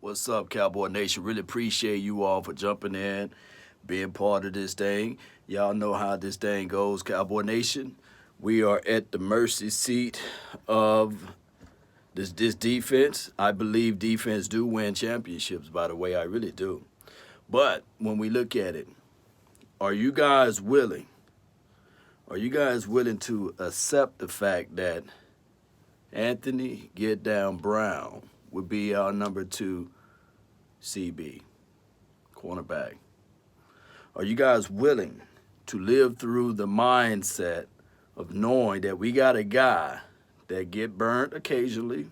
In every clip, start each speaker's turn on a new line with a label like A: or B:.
A: What's up, Cowboy Nation? Really appreciate you all for jumping in, being part of this thing. Y'all know how this thing goes, Cowboy Nation. We are at the mercy seat of this defense. I believe defense do win championships, by the way. I really do. But when we look at it, are you guys willing? Are you guys willing to accept the fact that Anthony Get Down Brown would be our number 2 CB, cornerback? Are you guys willing to live through the mindset of knowing that we got a guy that get burnt occasionally,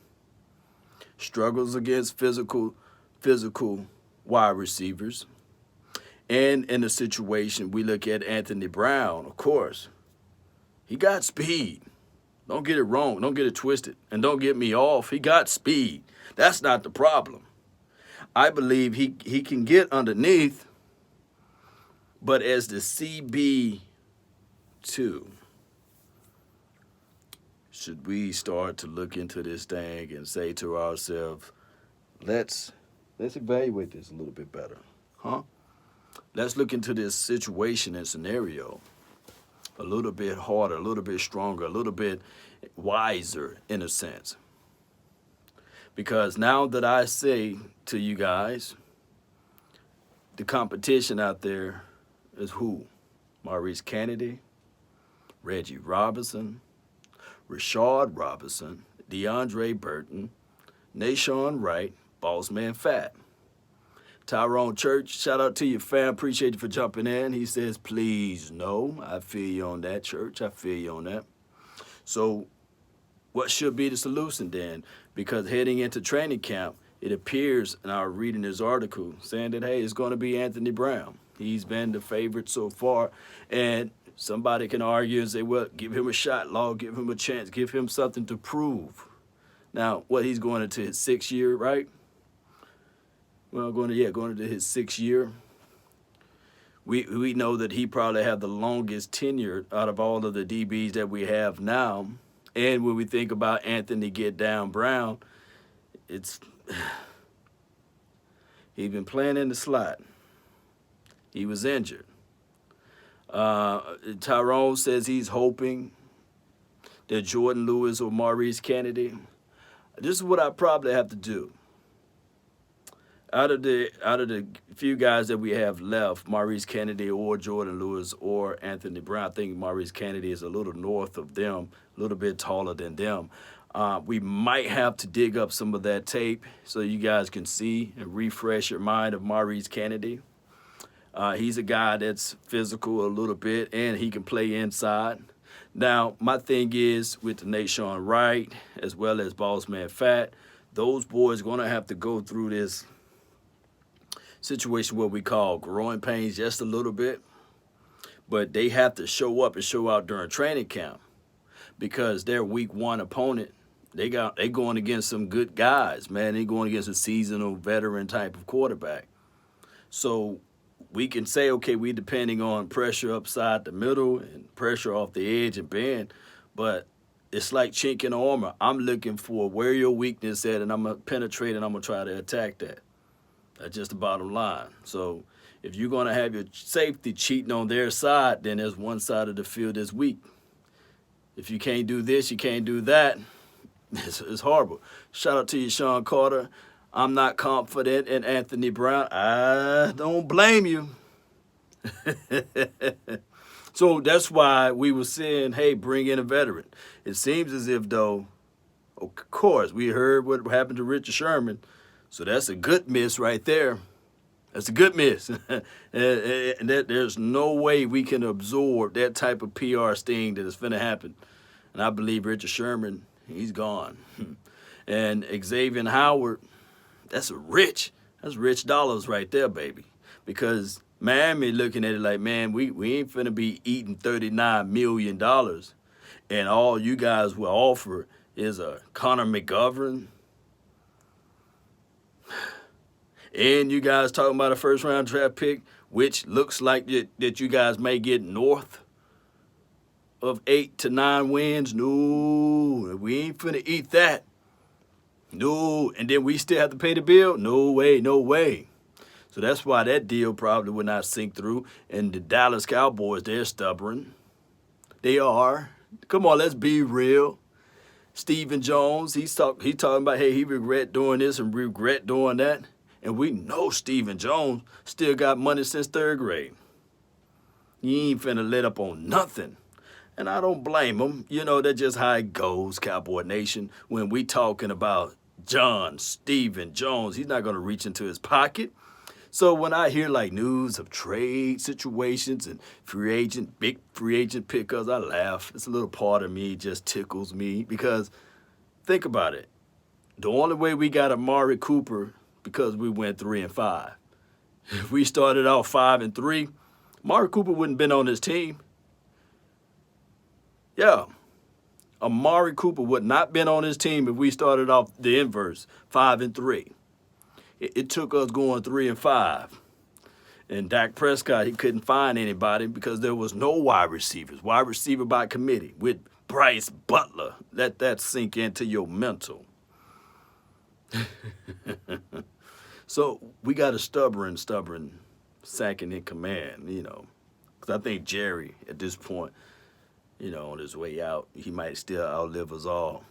A: struggles against physical wide receivers, and in a situation we look at Anthony Brown, of course, he got speed. Don't get it wrong. Don't get it twisted. And don't get me off. He got speed. That's not the problem. I believe he can get underneath, but as the CB2, should we start to look into this thing and say to ourselves, let's evaluate this a little bit better, huh? Let's look into this situation and scenario a little bit harder, a little bit stronger, a little bit wiser in a sense. Because now that I say to you guys, the competition out there is who? Maurice Kennedy, Reggie Robinson, Rashard Robinson, DeAndre Burton, Nashon Wright, Bossman Fat. Tyrone Church, shout out to you, fam. Appreciate you for jumping in. He says, please, no. I feel you on that, Church. I feel you on that. So what should be the solution then? Because heading into training camp, it appears, and I was reading this article, saying that, hey, it's going to be Anthony Brown. He's been the favorite so far. And somebody can argue and say, well, give him a shot, Law. Give him a chance. Give him something to prove. Now, he's going into his 6th year, right? Well, going into his 6th year. We know that he probably had the longest tenure out of all of the DBs that we have now. And when we think about Anthony Get Down Brown, he's been playing in the slot. He was injured. Tyrone says he's hoping that Jordan Lewis or Maurice Kennedy. This is what I probably have to do. Out of the few guys that we have left, Maurice Kennedy or Jordan Lewis or Anthony Brown, I think Maurice Kennedy is a little north of them, a little bit taller than them. We might have to dig up some of that tape so you guys can see and refresh your mind of Maurice Kennedy. He's a guy that's physical a little bit, and he can play inside. Now, my thing is with the Nashon Wright as well as Bossman Fat, those boys going to have to go through this situation what we call growing pains just a little bit, but they have to show up and show out during training camp because their week 1 opponent, they going against some good guys, man. They going against a seasonal veteran type of quarterback. So we can say, okay, we depending on pressure upside the middle and pressure off the edge and bend, but it's like chink in the armor. I'm looking for where your weakness at, and I'm going to penetrate and I'm going to try to attack that. That's just the bottom line. So if you're going to have your safety cheating on their side, then there's one side of the field that's weak. If you can't do this, you can't do that, it's horrible. Shout out to you, Sean Carter. I'm not confident in Anthony Brown. I don't blame you. So that's why we were saying, hey, bring in a veteran. It seems as if, though, of course, we heard what happened to Richard Sherman. So that's a good miss right there. That's a good miss. and there's no way we can absorb that type of PR sting that is going to happen. And I believe Richard Sherman, he's gone. And Xavier Howard, that's rich dollars right there, baby. Because Miami looking at it like, man, we ain't finna be eating $39 million. And all you guys will offer is a Connor McGovern. And you guys talking about a first-round draft pick, which looks like that you guys may get north of 8 to 9 wins. No, we ain't finna eat that. No, and then we still have to pay the bill? No way, no way. So that's why that deal probably would not sink through. And the Dallas Cowboys, they're stubborn. They are. Come on, let's be real. Stephen Jones, he's talking about, hey, he regret doing this and regret doing that. And we know Stephen Jones still got money since third grade. He ain't finna let up on nothing. And I don't blame him. You know, that's just how it goes, Cowboy Nation. When we talking about Stephen Jones, he's not going to reach into his pocket. So when I hear like news of trade situations and big free agent pickups, I laugh. It's a little part of me just tickles me because think about it. The only way we got Amari Cooper because we went 3-5. If we started out 5-3, Amari Cooper wouldn't have been on this team. Yeah. Amari Cooper would not been on his team if we started off the inverse, 5-3. It took us going 3-5. And Dak Prescott, he couldn't find anybody because there was no wide receivers. Wide receiver by committee with Bryce Butler. Let that sink into your mental. So we got a stubborn second in command, you know. Because I think Jerry, at this point, you know, on his way out, he might still outlive us all.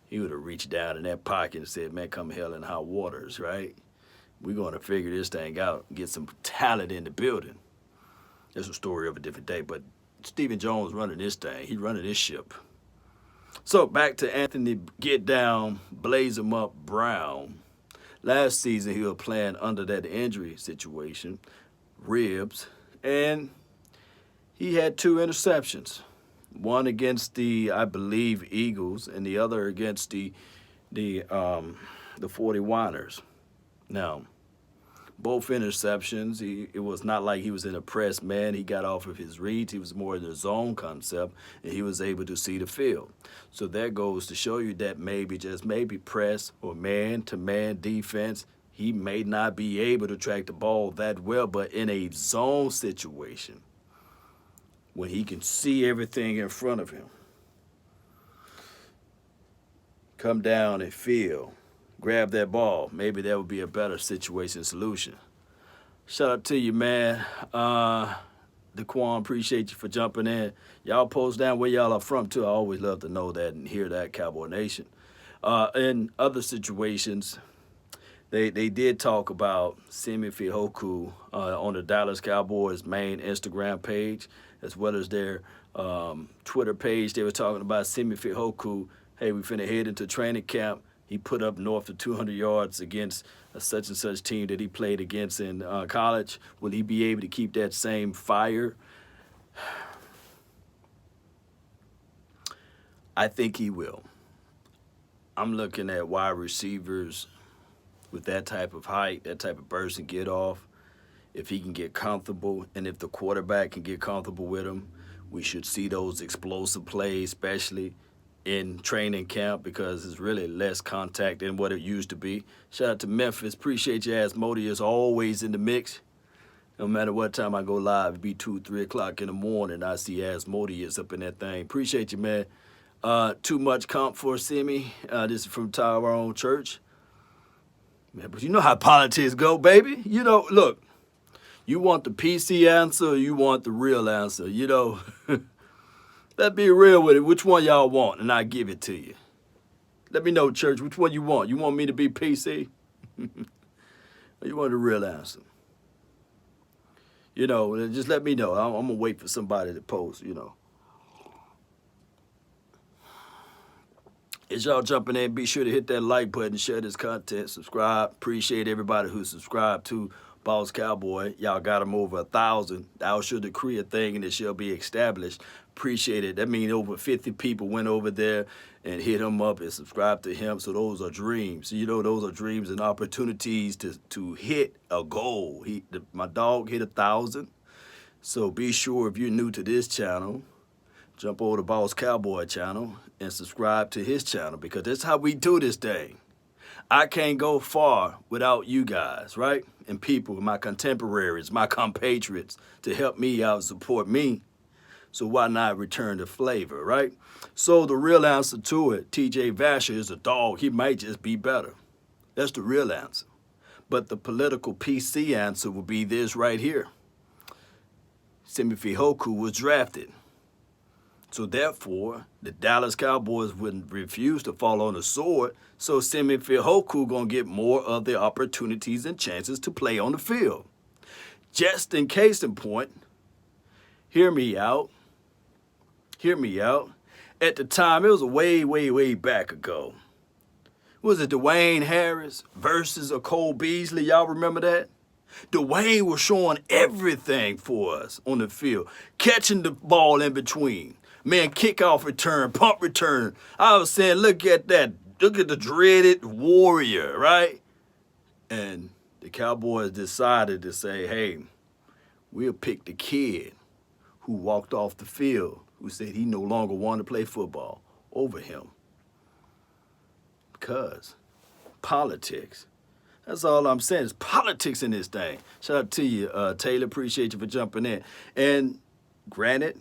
A: He would have reached down in that pocket and said, man, come hell in hot waters, right? We're going to figure this thing out and get some talent in the building. That's a story of a different day, but Stephen Jones running this thing. He's running this ship. So back to Anthony Get Down, Blaze 'em Up Brown. Last season, he was playing under that injury situation, ribs, and he had 2 interceptions. One against the, I believe, Eagles, and the other against the 49ers. Now, both interceptions, it was not like he was in a press man. He got off of his reads. He was more in the zone concept, and he was able to see the field. So that goes to show you that maybe press or man-to-man defense, he may not be able to track the ball that well, but in a zone situation, when he can see everything in front of him, come down and feel, grab that ball, maybe that would be a better situation solution. Shout out to you, man. Daquan, appreciate you for jumping in. Y'all post down where y'all are from, too. I always love to know that and hear that, Cowboy Nation. In other situations, they did talk about Simi Fehoko on the Dallas Cowboys main Instagram page, as well as their Twitter page. They were talking about Simi Fehoko. Hey, we finna head into training camp. He put up north of 200 yards against a such and such team that he played against in college. Will he be able to keep that same fire? I think he will. I'm looking at wide receivers with that type of height, that type of burst and get off. If he can get comfortable, and if the quarterback can get comfortable with him, we should see those explosive plays, especially in training camp, because it's really less contact than what it used to be. Shout out to Memphis. Appreciate you, Asmodeus, always in the mix. No matter what time I go live, it be 2, 3 o'clock in the morning, I see Asmodeus up in that thing. Appreciate you, man. Too much comp for Simi. This is from Tyrone Church. Man, but you know how politics go, baby. You know, look, you want the PC answer or you want the real answer, you know. Let's be real with it. Which one y'all want, and I give it to you. Let me know, church, which one you want. You want me to be PC? Or you want the real answer? You know, just let me know. I'm going to wait for somebody to post, you know. As y'all jumping in, be sure to hit that like button, share this content, subscribe. Appreciate everybody who subscribed to Boss Cowboy. Y'all got him over 1,000. Thou shall decree a thing and it shall be established. Appreciate it. That means over 50 people went over there and hit him up and subscribed to him. So those are dreams. You know, those are dreams and opportunities to hit a goal. My dog hit 1,000. So be sure, if you're new to this channel, jump over to Boss Cowboy channel and subscribe to his channel, because that's how we do this thing. I can't go far without you guys, right? And people, my contemporaries, my compatriots, to help me out and support me. So why not return the flavor, right? So the real answer to it, TJ Vasher is a dog. He might just be better. That's the real answer. But the political PC answer would be this right here. Simi Fehoko was drafted. So therefore, the Dallas Cowboys wouldn't refuse to fall on the sword. So Simi Fehoko gonna get more of the opportunities and chances to play on the field. Just in case in point, hear me out. Hear me out. At the time, it was a way back ago. Was it Dwayne Harris versus a Cole Beasley? Y'all remember that? Dwayne was showing everything for us on the field, catching the ball in between. Man, kickoff return, punt return. I was saying, look at that. Look at the dreaded warrior, right? And the Cowboys decided to say, hey, we'll pick the kid who walked off the field, who said he no longer wanted to play football, over him. Because politics. That's all I'm saying. It's politics in this thing. Shout out to you, Taylor. Appreciate you for jumping in. And granted,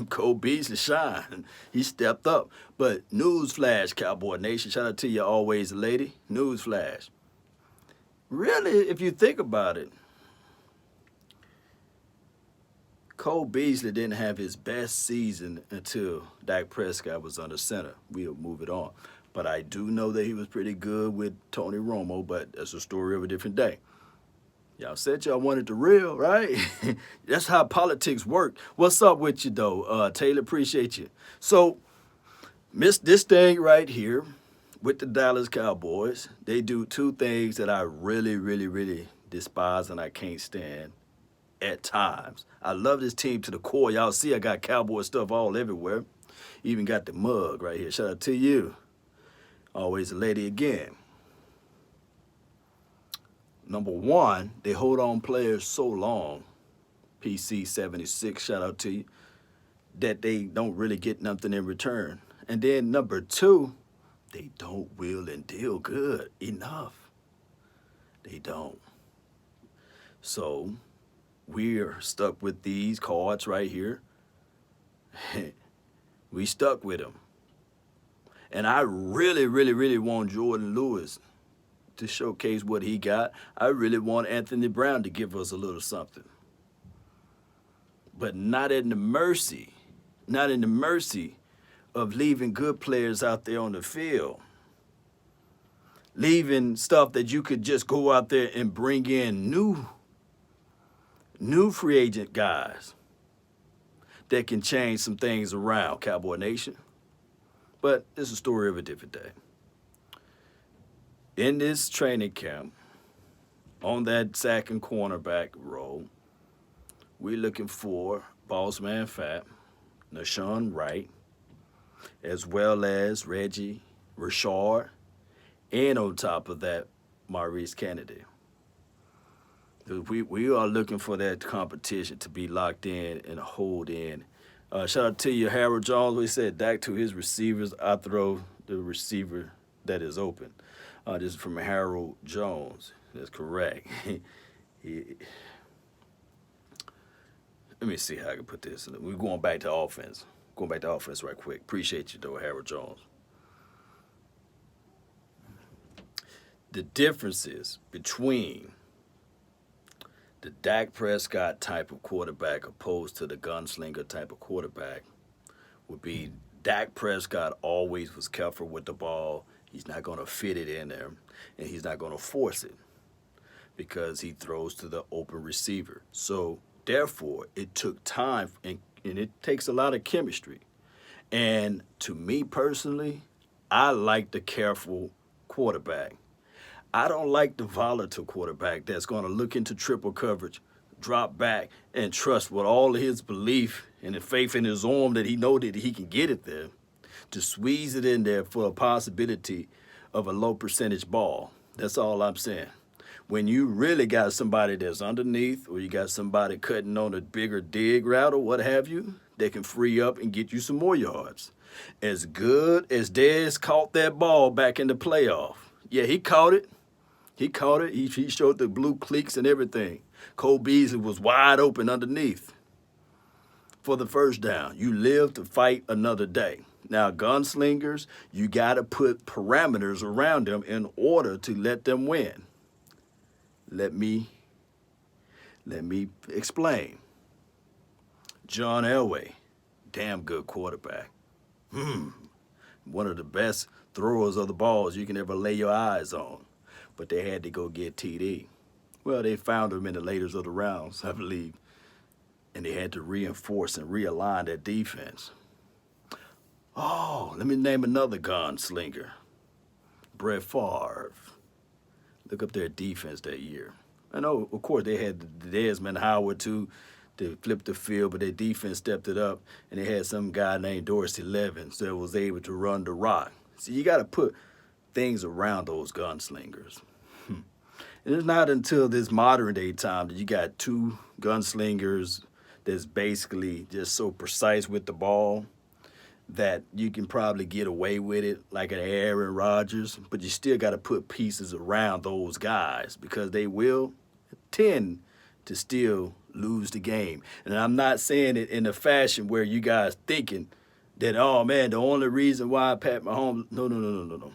A: Cole Beasley shined. He stepped up. But newsflash, Cowboy Nation. Shout out to you, always a lady. Newsflash. Really, if you think about it, Cole Beasley didn't have his best season until Dak Prescott was under center. We'll move it on. But I do know that he was pretty good with Tony Romo, but that's a story of a different day. Y'all said y'all wanted the real, right? That's how politics work. What's up with you, though? Taylor, appreciate you. So, this thing right here with the Dallas Cowboys, they do two things that I really despise and I can't stand at times. I love this team to the core. Y'all see I got Cowboy stuff all everywhere. Even got the mug right here. Shout out to you. Always a lady again. Number one, they hold on players so long, PC76, shout out to you, that they don't really get nothing in return. And then number two, they don't wheel and deal good enough. They don't. So we're stuck with these cards right here. We stuck with them. And I really want Jordan Lewis to showcase what he got. I really want Anthony Brown to give us a little something. But not in the mercy of leaving good players out there on the field. Leaving stuff that you could just go out there and bring in new free agent guys that can change some things around, Cowboy Nation. But it's a story of a different day. In this training camp, on that second cornerback role, we're looking for Boss Man Fat, Nashawn Wright, as well as Reggie, Rashard, and on top of that, Maurice Kennedy. We are looking for that competition to be locked in and hold in. Shout out to you, Harold Jones. We said Dak to his receivers. I throw the receiver that is open. This is from Harold Jones. That's correct. Let me see how I can put this. We're going back to offense. Going back to offense right quick. Appreciate you, though, Harold Jones. The differences between the Dak Prescott type of quarterback opposed to the gunslinger type of quarterback would be Dak Prescott always was careful with the ball. He's not going to fit it in there, and he's not going to force it because he throws to the open receiver. So, therefore, it took time, and it takes a lot of chemistry. And to me personally, I like the careful quarterback. I don't like the volatile quarterback that's going to look into triple coverage, drop back, and trust with all of his belief and the faith in his arm that he knows that he can get it there, to squeeze it in there for a possibility of a low percentage ball. That's all I'm saying. When you really got somebody that's underneath, or you got somebody cutting on a bigger dig route or what have you, they can free up and get you some more yards. As good as Dez caught that ball back in the playoff. Yeah, he caught it. He caught it. He showed the blue cleats and everything. Cole Beasley was wide open underneath. for the first down. You live to fight another day. Now, gunslingers, you got to put parameters around them in order to let them win. Let me explain. John Elway, damn good quarterback. One of the best throwers of the balls you can ever lay your eyes on. But they had to go get TD. Well, they found him in the latest of the rounds, I believe. And they had to reinforce and realign that defense. Oh, let me name another gunslinger. Brett Favre. Look up their defense that year. I know, of course, they had Desmond Howard too to flip the field, but their defense stepped it up, and they had some guy named Dorsey Levens that was able to run the rock. So you got to put things around those gunslingers. And it's not until this modern day time that you got two gunslingers that's basically just so precise with the ball that you can probably get away with it like an Aaron Rodgers, but you still got to put pieces around those guys because they will tend to still lose the game. And I'm not saying it in a fashion where you guys thinking that, oh man, the only reason why Pat Mahomes, no.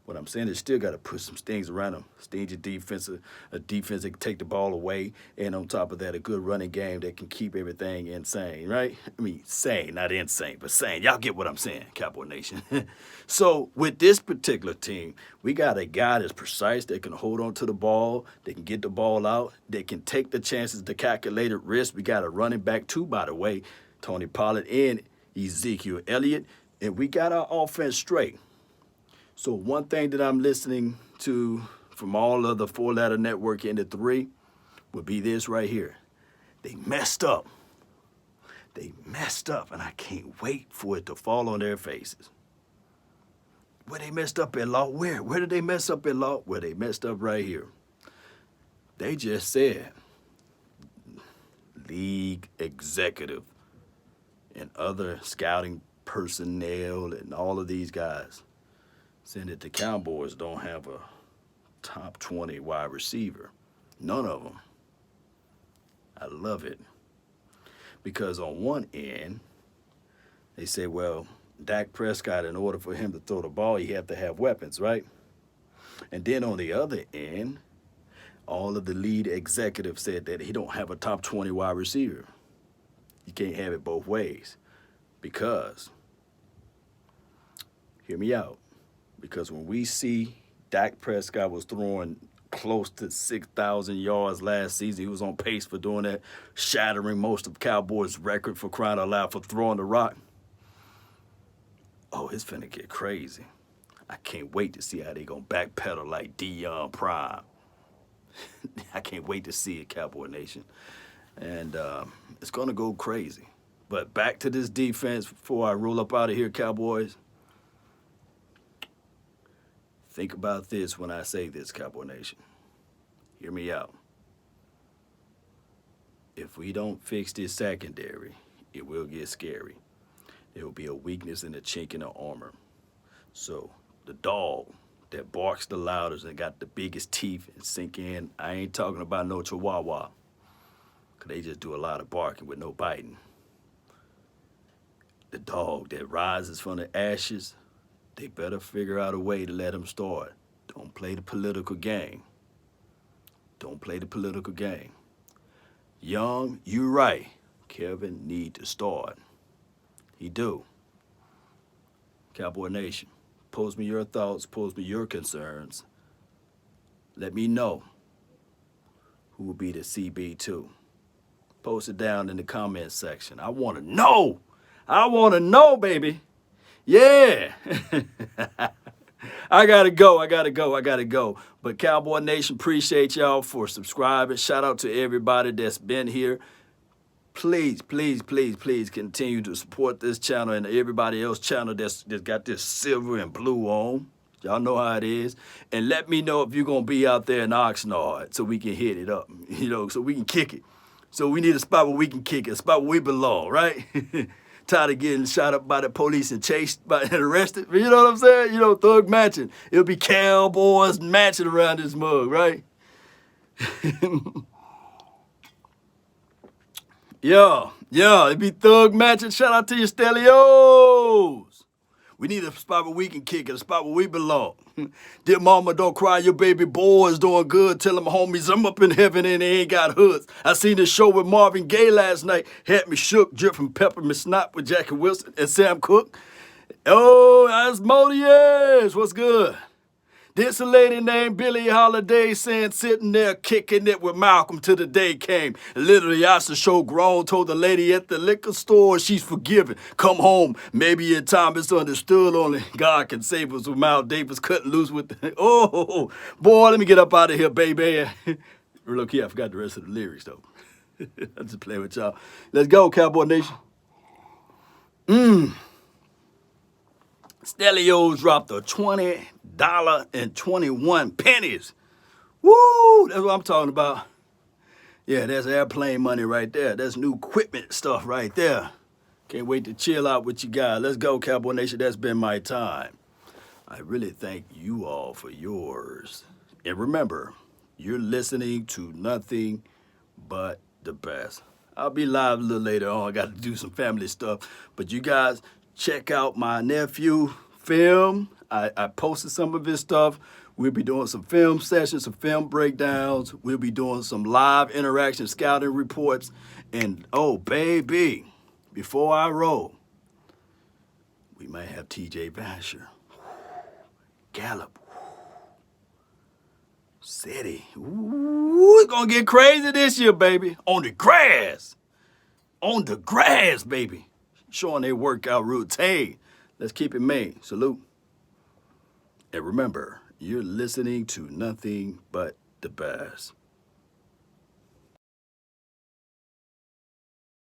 A: What I'm saying is still got to put some things around them. Stingy defense, a defense that can take the ball away, and on top of that, a good running game that can keep everything insane, right? I mean, sane, not insane, but sane. Y'all get what I'm saying, Cowboy Nation. So with this particular team, we got a guy that's precise, that can hold on to the ball, that can get the ball out, that can take the chances, the calculated risk. We got a running back too, by the way, Tony Pollard and Ezekiel Elliott, and we got our offense straight. So one thing that I'm listening to from all of the four-letter network into three would be this right here. They messed up. They messed up, and I can't wait for it to fall on their faces. Where they messed up at, Law? Where? Where did they mess up at, Law? Where they messed up right here. They just said league executive and other scouting personnel and all of these guys saying that the Cowboys don't have a top 20 wide receiver. None of them. I love it. Because on one end, they say, well, Dak Prescott, in order for him to throw the ball, you have to have weapons, right? And then on the other end, all of the lead executives said that he don't have a top 20 wide receiver. You can't have it both ways. Because, hear me out. Because when we see Dak Prescott was throwing close to 6,000 yards last season, he was on pace for doing that, shattering most of Cowboys' record for crying out loud for throwing the rock. Oh, it's finna get crazy. I can't wait to see how they gonna backpedal like Deion Prime. I can't wait to see it, Cowboy Nation. And it's gonna go crazy. But back to this defense before I roll up out of here, Cowboys. Think about this when I say this, Cowboy Nation. Hear me out. If we don't fix this secondary, it will get scary. There will be a weakness in the chink in the armor. So the dog that barks the loudest and got the biggest teeth and sink in, I ain't talking about no chihuahua, because they just do a lot of barking with no biting. The dog that rises from the ashes, they better figure out a way to let him start. Don't play the political game. Don't play the political game. Young, you right. Kevin need to start. He do. Cowboy Nation, post me your thoughts, post me your concerns. Let me know who will be the CB2. Post it down in the comment section. I want to know. I want to know, baby. Yeah. I gotta go. But Cowboy Nation, appreciate y'all for subscribing. Shout out to everybody that's been here. Please continue to support this channel and everybody else's channel that's got this silver and blue on. Y'all know how it is. And let me know if you're going to be out there in Oxnard so we can hit it up, so we can kick it. So we need a spot where we can kick it, a spot where we belong, right? Tired of getting shot up by the police and chased and arrested. You know what I'm saying? Thug matching. It'll be Cowboys matching around this mug, right? Yeah, it be thug matching. Shout out to your Stelios. We need a spot where we can kick it, a spot where we belong. Dear mama, don't cry, your baby boy is doing good. Tell them homies I'm up in heaven and they ain't got hoods. I seen this show with Marvin Gaye last night. Had me shook, drip from Peppermint Snot with Jackie Wilson and Sam Cooke. Oh, that's Modius. What's good? This a lady named Billie Holiday saying sitting there kicking it with Malcolm till the day came. Literally, I the show grown, told the lady at the liquor store she's forgiven. Come home, maybe in time it's understood. Only God can save us with Miles Davis cutting loose with the... Oh, boy, let me get up out of here, baby. Look here, I forgot the rest of the lyrics, though. I'm just playing with y'all. Let's go, Cowboy Nation. Stelios dropped a $20.21. Woo! That's what I'm talking about. Yeah, that's airplane money right there. That's new equipment stuff right there. Can't wait to chill out with you guys. Let's go, Cowboy Nation. That's been my time. I really thank you all for yours. And remember, you're listening to nothing but the best. I'll be live a little later on. I got to do some family stuff. But you guys, check out my nephew film. I posted some of his stuff. We'll be doing some film sessions, some film breakdowns. We'll be doing some live interaction scouting reports. And oh, baby, before I roll, we might have TJ Vasher, Gallup, City. Ooh, it's going to get crazy this year, baby. On the grass. On the grass, baby. Showing their workout routine. Let's keep it main. Salute. And remember, you're listening to nothing but the best.